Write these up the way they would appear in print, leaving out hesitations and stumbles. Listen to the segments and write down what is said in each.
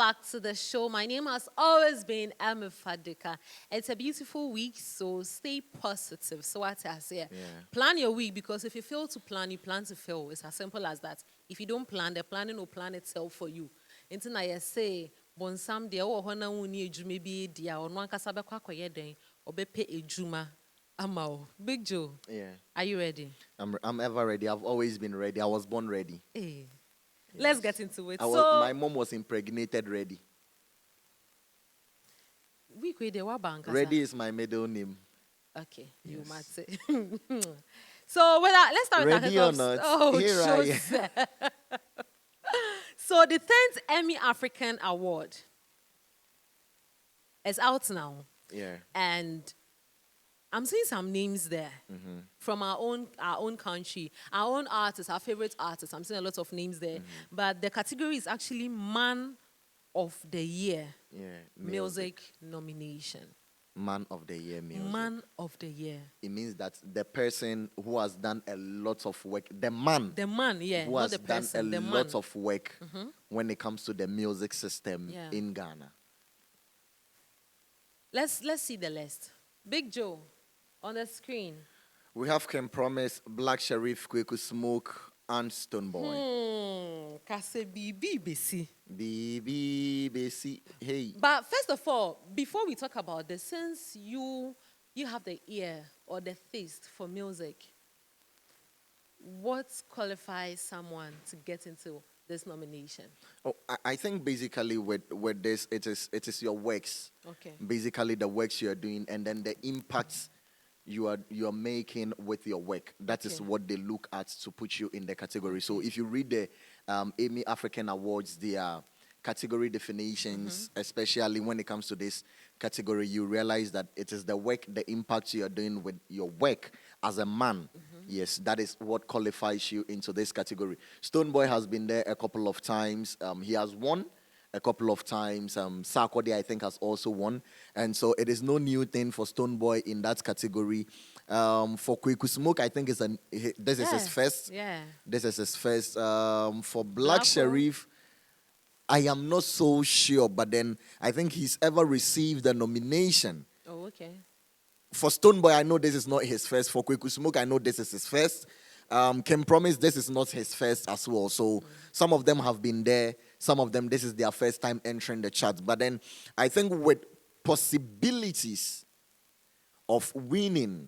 back to the show. My name has always been Emma Fadika. It's a beautiful week, so stay positive. So what I say, plan your week, because if you fail to plan, you plan to fail. It's as simple as that. If you don't plan, the planning will plan itself for you. Until I say, bon sam dia o hona woni ejuma bi dia ono ankasa be kwakoye den obepe ejuma amao. Big Joe. Yeah. Are you ready? I'm ever ready. I've always been ready. I was born ready. Hey. Yes. Let's get into it. My mom was impregnated ready. Ready is my middle name. Okay, yes. You might say. So let's start with ready or not? Oh, here I am. So the 10th EMY African Award is out now. Yeah. And I'm seeing some names there from our own country, our own artists, our favorite artists. I'm seeing a lot of names there. But the category is actually Man of the Year. Yeah. Music nomination. Man of the Year music. Man of the Year. It means that the person who has done a lot of work, the man, yeah, who has not the person, done a lot of work when it comes to the music system in Ghana. Let's see the list. Big Joe. On the screen. We have Ken Promise, Black Sherif, Kweku Smoke, and Stonebwoy. Kase BB Besi. BB Besi. Hey. But first of all, before we talk about this, since you have the ear or the taste for music, what qualifies someone to get into this nomination? Oh, I think basically with this, it is your works. Okay. Basically the works you're doing, and then the impacts you're making with your work. That is what they look at to put you in the category. So if you read the EMY African Awards, their category definitions, especially when it comes to this category, you realize that it is the work, the impact you are doing with your work as a man. Yes, that is what qualifies you into this category. Stonebwoy has been there a couple of times. He has won a couple of times. Sarkodie, I think, has also won. And so it is no new thing for Stonebwoy in that category. For Kweku Smoke, I think this is his first. Yeah. This is his first. For Black Sherif, I am not so sure, but then I think he's ever received a nomination. Oh, okay. For Stonebwoy, I know this is not his first. For Kweku Smoke, I know this is his first. Can Promise this is not his first as well. So some of them have been there. Some of them, this is their first time entering the chat. But then I think with possibilities of winning,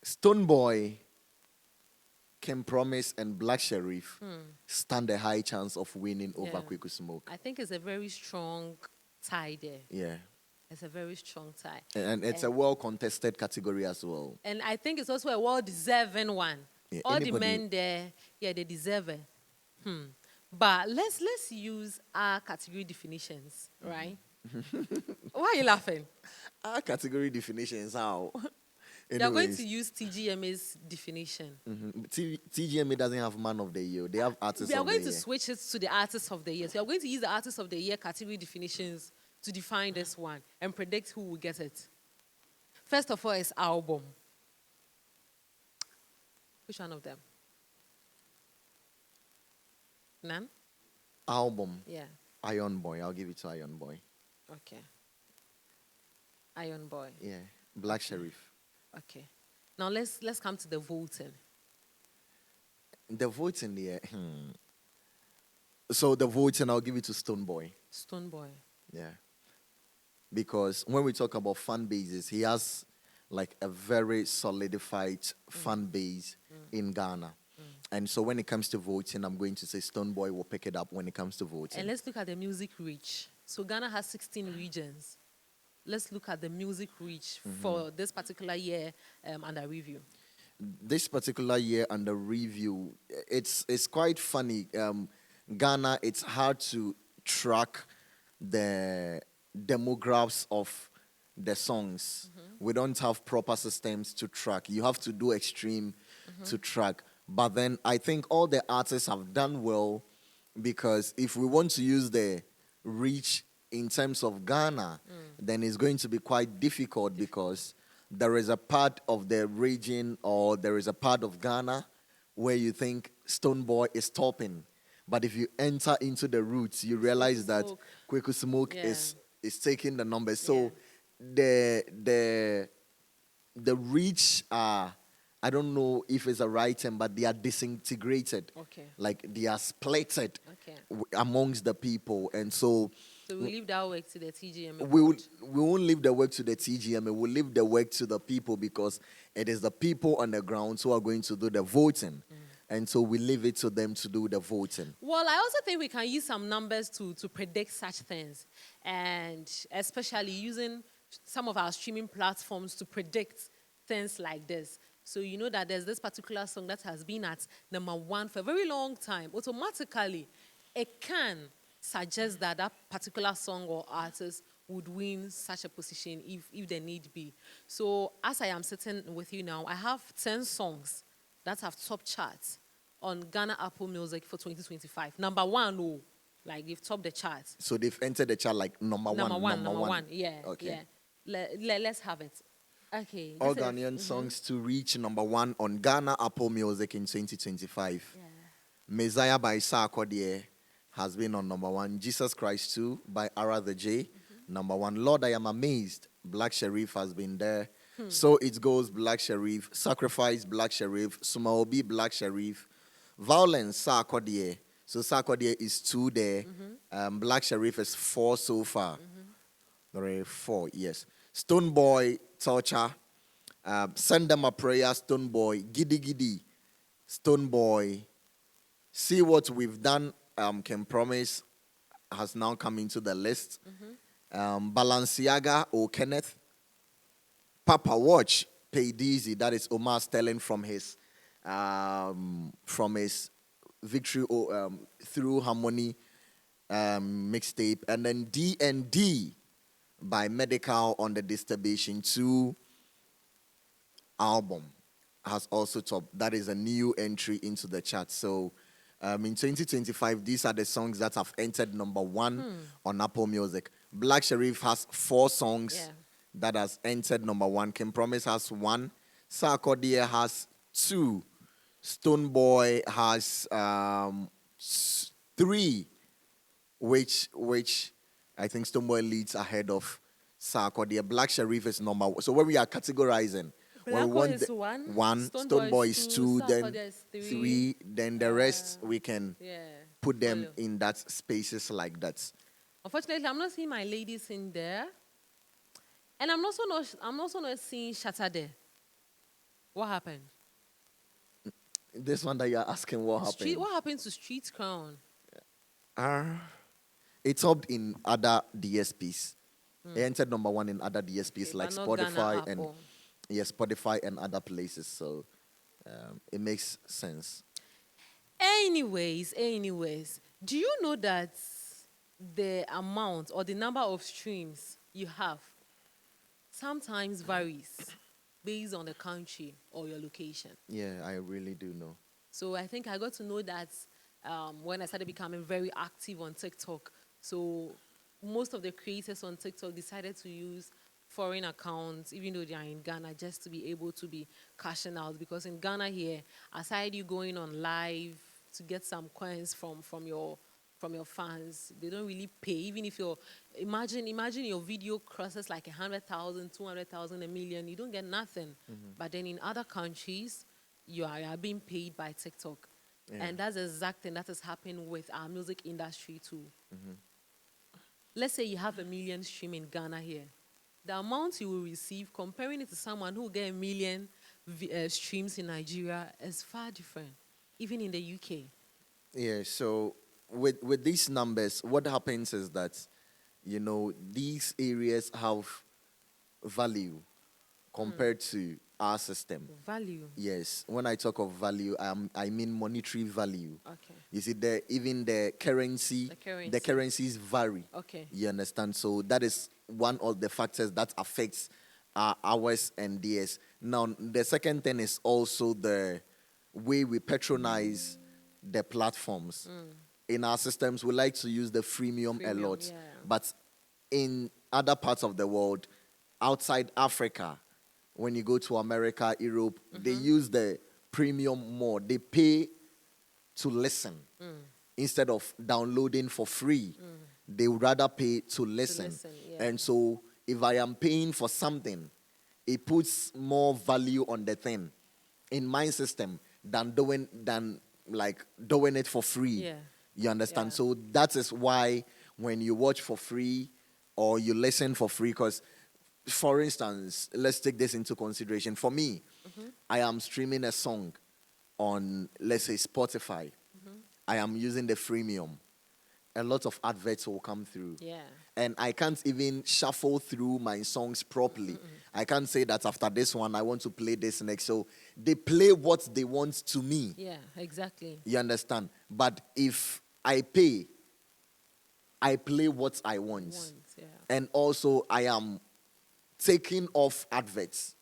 Stonebwoy, Can Promise, and Black Sherif stand a high chance of winning over Kweku Smoke. I think it's a very strong tie there. Yeah. It's a very strong tie. And it's a well-contested category as well. And I think it's also a well-deserving one. Yeah, all the men there, they deserve it. But let's use our category definitions, right? Why are you laughing? Our category definitions, how? They're going to use TGMA's definition. TGMA doesn't have Man of the Year. They have Artist of the Year. We are going to switch it to the Artist of the Year. So we are going to use the Artist of the Year category definitions to define this one and predict who will get it. First of all, is album. Which one of them? None? Album. Yeah. Iron Boy. I'll give it to Iron Boy. Okay. Iron Boy. Yeah. Black Sherif. Okay. Now let's come to the voting. The voting there. So the voting, I'll give it to Stonebwoy. Stonebwoy. Yeah. Because when we talk about fan bases, he has like a very solidified fan base in Ghana. And so when it comes to voting, I'm going to say Stonebwoy will pick it up when it comes to voting. And let's look at the music reach. So Ghana has 16 regions. Let's look at the music reach for this particular year under review. This particular year under review, it's quite funny. Ghana, it's hard to track the demographics of the songs. We don't have proper systems to track. You have to do extreme to track. But then I think all the artists have done well, because if we want to use the reach in terms of Ghana, then it's going to be quite difficult, because there is a part of the region, or there is a part of Ghana where you think Stonebwoy is topping. But if you enter into the roots, you realize that Kweku Smoke is taking the numbers. So the reach are, I don't know if it's a right term, but they are disintegrated. Okay. Like they are splitted amongst the people. And so we leave that work to the TGM. We won't leave the work to the TGM. We'll leave the work to the people, because it is the people on the ground who are going to do the voting. And so we leave it to them to do the voting. Well, I also think we can use some numbers to predict such things. And especially using some of our streaming platforms to predict things like this. So you know that there's this particular song that has been at #1 for a very long time. Automatically, it can suggest that that particular song or artist would win such a position if there need be. So as I am sitting with you now, I have 10 songs that have top charts on Ghana Apple Music for 2025. #1, oh, like they've topped the charts. So they've entered the chart like number one. Yeah. Okay. Yeah. Let's have it. Okay. All Ghanaian songs to reach #1 on Ghana Apple Music in 2025. Yeah. Messiah by Sarkodie has been on #1. Jesus Christ 2 by Ara the J, #1. Lord, I Am Amazed, Black Sherif has been there. So It Goes, Black Sherif. Sacrifice, Black Sherif. Sumaobi, Black Sherif. Violence, Sarkodie. So Sarkodie is 2 there. Black Sherif is 4 so far. There are 4, yes. Stonebwoy, Torture. Send Them a Prayer, Stonebwoy. Giddy Giddy, Stonebwoy. See What We've Done, Can Promise, has now come into the list. Balenciaga, O Kenneth. Papa Watch, Pay Dizzy, that is Omar Sterling from his Victory Through Harmony mixtape. And then D&D by Medical on the Distribution 2 album has also topped. That is a new entry into the chart. So in 2025, these are the songs that have entered #1 on Apple Music. Black Sherif has 4 songs that has entered #1. Can Promise has 1. Sarkodie has 2. Stonebwoy has 3, which I think Stonebwoy leads ahead of Sarkodie. Black Sherif is #1. So where we are categorizing, Black is 1, Stonebwoy is 2, then 3, then the rest we can put them in that spaces like that. Unfortunately, I'm not seeing my ladies in there, and I'm also not seeing Shatta there. What happened? This one that you're asking, what happened? What happened to Street Crown? It topped in other DSPs. It entered #1 in other DSPs like Spotify and Spotify and other places. So it makes sense. Anyways, do you know that the amount or the number of streams you have sometimes varies based on the country or your location? Yeah, I really do know. So I think I got to know that when I started becoming very active on TikTok. So most of the creators on TikTok decided to use foreign accounts, even though they are in Ghana, just to be able to be cashing out. Because in Ghana here, aside you going on live to get some coins from your fans, they don't really pay. Even if you're imagine your video crosses like 100,000, 200,000, 1 million, you don't get nothing. But then in other countries, you are being paid by TikTok. And that's the exact thing that is happening with our music industry too. Let's say you have 1 million stream in Ghana here. The amount you will receive, comparing it to someone who will get 1 million streams in Nigeria, is far different, even in the UK. Yeah, so with these numbers, what happens is that, these areas have value compared to our system. Value? Yes. When I talk of value, I mean monetary value. Okay. You see, even the currencies vary. Okay. You understand? So that is one of the factors that affects ours and theirs. Now, the second thing is also the way we patronize the platforms. In our systems, we like to use the freemium a lot. Yeah. But in other parts of the world, outside Africa, when you go to America, Europe, they use the premium more. They pay to listen instead of downloading for free. They would rather pay to listen. Yeah. And so if I am paying for something, it puts more value on the thing in my system than doing it for free. Yeah. You understand? Yeah. So that is why when you watch for free or you listen for free, because for instance, let's take this into consideration. For me, I am streaming a song on, let's say, Spotify. I am using the freemium. A lot of adverts will come through. Yeah. And I can't even shuffle through my songs properly. I can't say that after this one, I want to play this next. So they play what they want to me. Yeah, exactly. You understand? But if I pay, I play what I want. Yeah. And also, I am taking off adverts.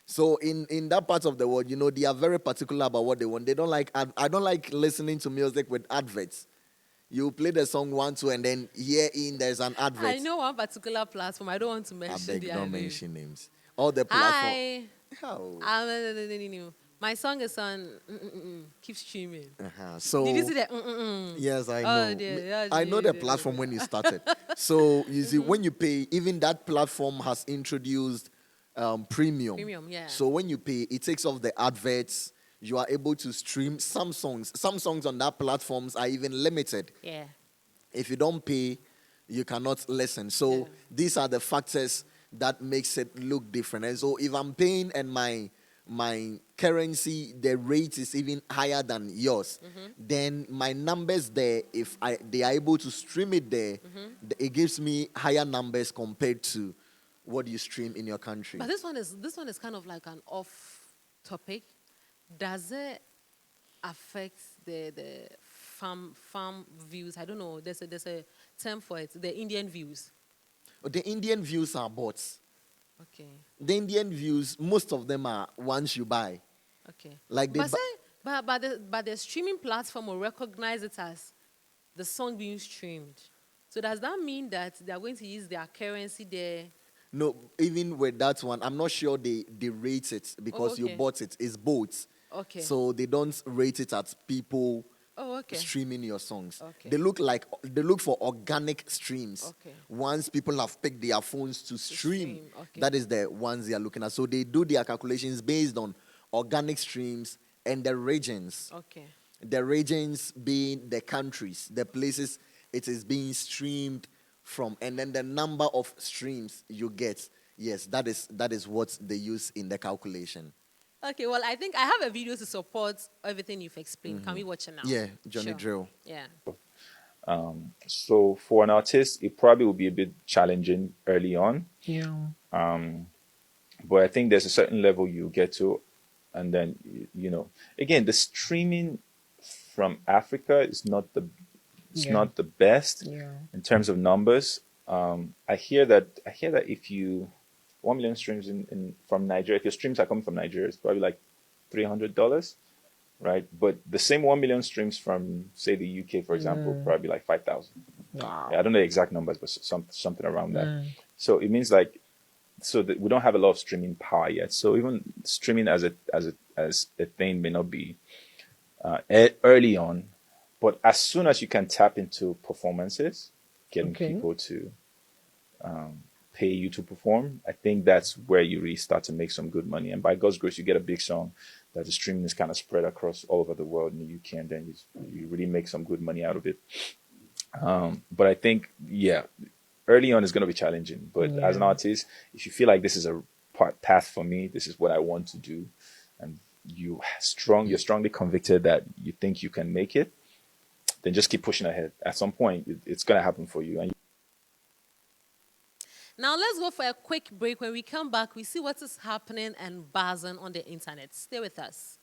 So in that part of the world, they are very particular about what they want. They don't like, I don't like listening to music with adverts. You play the song 1, 2, and then there's an advert. I know one particular platform. I don't want to mention I beg, don't name. mention names. All the platforms. Hi. Oh. My song is on. Keep streaming. So did you see that? Yes, I know. Oh, dear. I know the platform when you started. So you see, when you pay, even that platform has introduced premium. Premium, yeah. So when you pay, it takes off the adverts. You are able to stream some songs. Some songs on that platforms are even limited. Yeah. If you don't pay, you cannot listen. So these are the factors that makes it look different. And so if I'm paying and my currency, the rate is even higher than yours, then my numbers there, if they are able to stream it there, it gives me higher numbers compared to what you stream in your country. But this one is kind of like an off topic. Does it affect the farm views? I don't know. There's a term for it. The Indian views. The Indian views are bots. Okay. The Indian views, most of them are ones you buy. Okay. Like they but the streaming platform will recognize it as the song being streamed. So does that mean that they are going to use their currency there? No, even with that one, I'm not sure they rate it because you bought it. It's bots. Okay. So they don't rate it at people streaming your songs. Okay. They look for organic streams. Okay. Once people have picked their phones to stream. Okay. That is the ones they are looking at. So they do their calculations based on organic streams and the regions. Okay. The regions being the countries, the places it is being streamed from, and then the number of streams you get. Yes, that is what they use in the calculation. Okay, well, I think I have a video to support everything you've explained. Can we watch it now? Yeah, Johnny Drill. Yeah. So for an artist, it probably will be a bit challenging early on. Yeah. But I think there's a certain level you get to, and then again, the streaming from Africa is not not the best in terms of numbers. I hear that if you 1 million streams from Nigeria, if your streams are coming from Nigeria, it's probably like $300, right? But the same 1 million streams from, say, the UK, for example, probably like 5,000. Wow. Yeah, I don't know the exact numbers, but something around that. So it means that we don't have a lot of streaming power yet. So even streaming as a thing may not be early on, but as soon as you can tap into performances, getting people to pay you to perform, I think that's where you really start to make some good money. And by God's grace, you get a big song that the streaming is kind of spread across all over the world in the UK, and then you really make some good money out of it. But I think, early on is going to be challenging. But as an artist, if you feel like this is a path for me, this is what I want to do, and you're strongly convicted that you think you can make it, then just keep pushing ahead. At some point, it's going to happen for you. And now let's go for a quick break. When we come back, we see what is happening and buzzing on the internet. Stay with us.